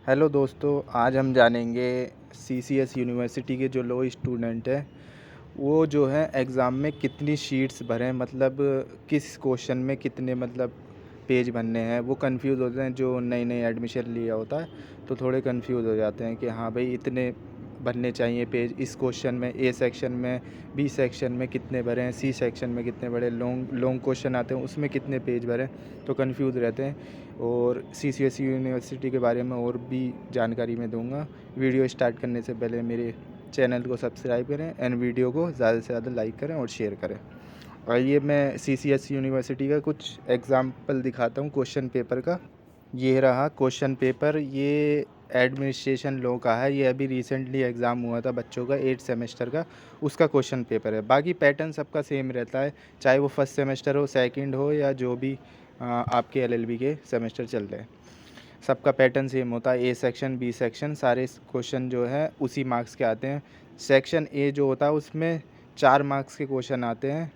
Hello दोस्तों, आज हम जानेंगे सीसीएस यूनिवर्सिटी के जो लॉ स्टूडेंट हैं वो जो है एग्ज़ाम में कितनी शीट्स भरें, मतलब किस क्वेश्चन में कितने मतलब पेज भरने हैं। वो कंफ्यूज होते हैं जो नई नई एडमिशन लिया होता है, तो थोड़े कंफ्यूज हो जाते हैं कि हाँ भाई इतने भरने चाहिए पेज इस क्वेश्चन में, ए सेक्शन में, बी सेक्शन में कितने भरें, सी सेक्शन में कितने भरें, लॉन्ग लॉन्ग क्वेश्चन आते हैं उसमें कितने पेज भरें, तो कंफ्यूज रहते हैं। और सीसीएस यूनिवर्सिटी के बारे में और भी जानकारी मैं दूंगा। वीडियो स्टार्ट करने से पहले मेरे चैनल को सब्सक्राइब करें एंड वीडियो को ज़्यादा से ज़्यादा लाइक करें और शेयर करें। आइए मैं सीसीएस यूनिवर्सिटी का कुछ एग्जाम्पल दिखाता हूँ क्वेश्चन पेपर का। ये रहा क्वेश्चन पेपर, ये एडमिनिस्ट्रेशन लॉ का है। ये अभी रिसेंटली एग्ज़ाम हुआ था बच्चों का 8 सेमेस्टर का, उसका क्वेश्चन पेपर है। बाकी पैटर्न सबका सेम रहता है, चाहे वो फर्स्ट सेमेस्टर हो, सेकंड हो, या जो भी आपके एलएलबी के सेमेस्टर चल रहे हैं, सबका पैटर्न सेम होता है। ए सेक्शन, बी सेक्शन, सारे क्वेश्चन जो है उसी मार्क्स के आते हैं। सेक्शन ए जो होता है उसमें 4 मार्क्स के क्वेश्चन आते हैं,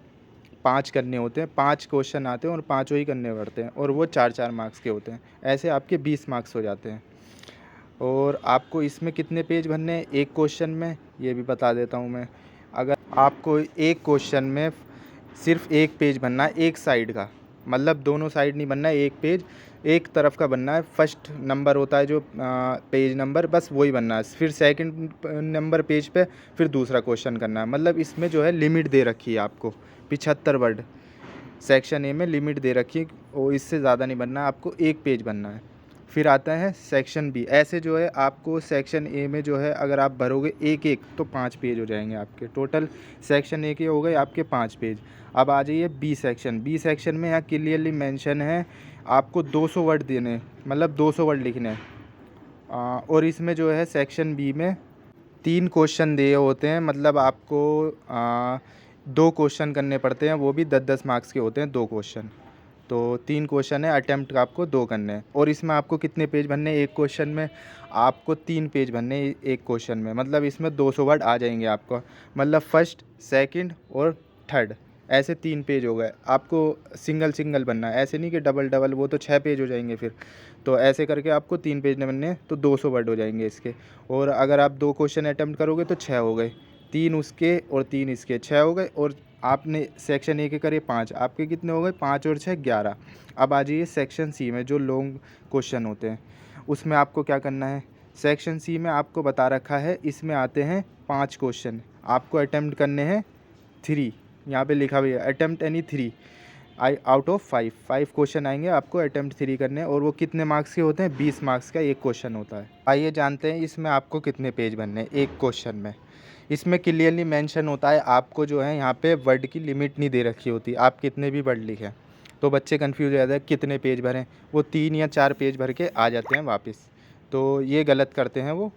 5 करने होते हैं, 5 क्वेश्चन आते हैं और पाँचों ही करने पड़ते हैं, और वो 4-4 मार्क्स के होते हैं। ऐसे आपके 20 मार्क्स हो जाते हैं। और आपको इसमें कितने पेज भरने हैं एक क्वेश्चन में, ये भी बता देता हूँ मैं। अगर आपको एक क्वेश्चन में सिर्फ एक पेज बनना है, एक साइड का, मतलब दोनों साइड नहीं बनना है, एक पेज एक तरफ का बनना है। फर्स्ट नंबर होता है जो पेज नंबर, बस वही बनना है। फिर सेकंड नंबर पेज पे फिर दूसरा क्वेश्चन करना है। मतलब इसमें जो है लिमिट दे रखी है आपको, 75 वर्ड सेक्शन ए में लिमिट दे रखी है, और इससे ज़्यादा नहीं बनना है, आपको एक पेज बनना है। फिर आता है सेक्शन बी। ऐसे जो है आपको सेक्शन ए में जो है अगर आप भरोगे एक एक तो 5 पेज हो जाएंगे आपके टोटल। सेक्शन ए के हो गए आपके 5 पेज। अब आ जाइए बी सेक्शन। बी सेक्शन में यहाँ क्लियरली मेंशन है आपको 200 वर्ड देने हैं, मतलब 200 वर्ड लिखने हैं। और इसमें जो है सेक्शन बी में 3 क्वेश्चन दिए होते हैं, मतलब आपको 2 क्वेश्चन करने पड़ते हैं, वो भी 10-10 मार्क्स के होते हैं 2 क्वेश्चन। तो 3 क्वेश्चन है, अटेम्प्ट आपको 2 करने हैं। और इसमें आपको कितने पेज भरने हैं एक क्वेश्चन में, आपको 3 पेज भरने हैं एक क्वेश्चन में। मतलब इसमें 200 वर्ड आ जाएंगे आपको, मतलब फर्स्ट, सेकंड और थर्ड, ऐसे 3 पेज हो गए। आपको सिंगल सिंगल बनना है, ऐसे नहीं कि डबल डबल, वो तो 6 पेज हो जाएंगे फिर। तो ऐसे करके आपको 3 पेज बनने हैं, तो 200 वर्ड हो जाएंगे इसके। और अगर आप 2 क्वेश्चन अटेम्प्ट करोगे तो 6 हो गए, 3 उसके और 3 इसके, 6 हो गए। और आपने सेक्शन ए के करे 5, आपके कितने हो गए, 5 और 6 11। अब आ जाइए सेक्शन सी में जो लॉन्ग क्वेश्चन होते हैं, उसमें आपको क्या करना है। सेक्शन सी में आपको बता रखा है, इसमें आते हैं 5 क्वेश्चन, आपको अटेम्प्ट करने हैं 3। यहाँ पे लिखा हुआ है attempt any 3 out of 5 question आएंगे, आपको अटेम्प्ट 3 करने हैं। और वो कितने मार्क्स के होते हैं, 20 मार्क्स का एक क्वेश्चन होता है। आइए जानते हैं इसमें आपको कितने पेज बनने हैं एक क्वेश्चन में। इसमें क्लियरली मेंशन होता है, आपको जो है यहाँ पे वर्ड की लिमिट नहीं दे रखी होती, आप कितने भी वर्ड लिखें। तो बच्चे कंफ्यूज हो जाते हैं कितने पेज भरें, वो 3 या 4 पेज भर के आ जाते हैं वापस। तो ये गलत करते हैं वो,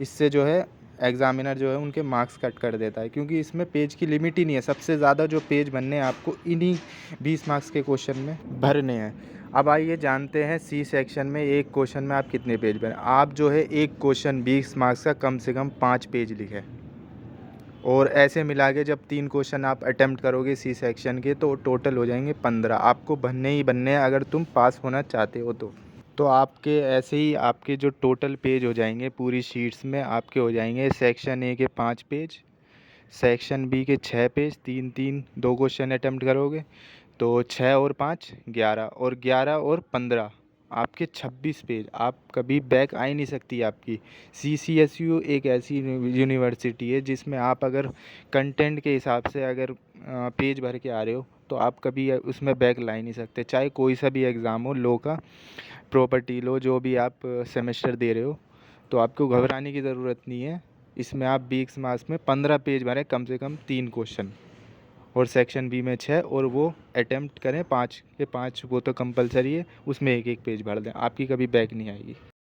इससे जो है एग्ज़ामिनर जो है उनके मार्क्स कट कर देता है, क्योंकि इसमें पेज की लिमिट ही नहीं है। सबसे ज़्यादा जो पेज बनने हैं आपको इन्हीं 20 मार्क्स के क्वेश्चन में भरने हैं। अब आइए जानते हैं सी सेक्शन में एक क्वेश्चन में आप कितने पेज भरें। आप जो है एक क्वेश्चन 20 मार्क्स का कम से कम 5 पेज लिखें, और ऐसे मिला के जब 3 क्वेश्चन आप अटेम्प्ट करोगे सी सेक्शन के तो टोटल हो जाएंगे 15। आपको बनने ही बनने हैं अगर तुम पास होना चाहते हो तो आपके ऐसे ही आपके जो टोटल पेज हो जाएंगे पूरी शीट्स में, आपके हो जाएंगे सेक्शन ए के 5 पेज, सेक्शन बी के 6 पेज, 3-3 2 क्वेश्चन अटेम्प्ट करोगे तो 6 और 5 11, और 11 और 15 आपके 26 पेज। आप कभी बैक आ ही नहीं सकती आपकी। CCSU एक ऐसी यूनिवर्सिटी है जिसमें आप अगर कंटेंट के हिसाब से अगर पेज भर के आ रहे हो तो आप कभी उसमें बैक ला ही नहीं सकते, चाहे कोई सा भी एग्ज़ाम हो, लॉ का, प्रॉपर्टी लो, जो भी आप सेमेस्टर दे रहे हो। तो आपको घबराने की ज़रूरत नहीं है। इसमें आप 20 मार्क्स में 15 पेज भरें, कम से कम 3 क्वेश्चन, और सेक्शन बी में 6, और वो अटेम्प्ट करें 5 के 5, वो तो कंपलसरी है, उसमें एक एक पेज भर दें, आपकी कभी बैक नहीं आएगी।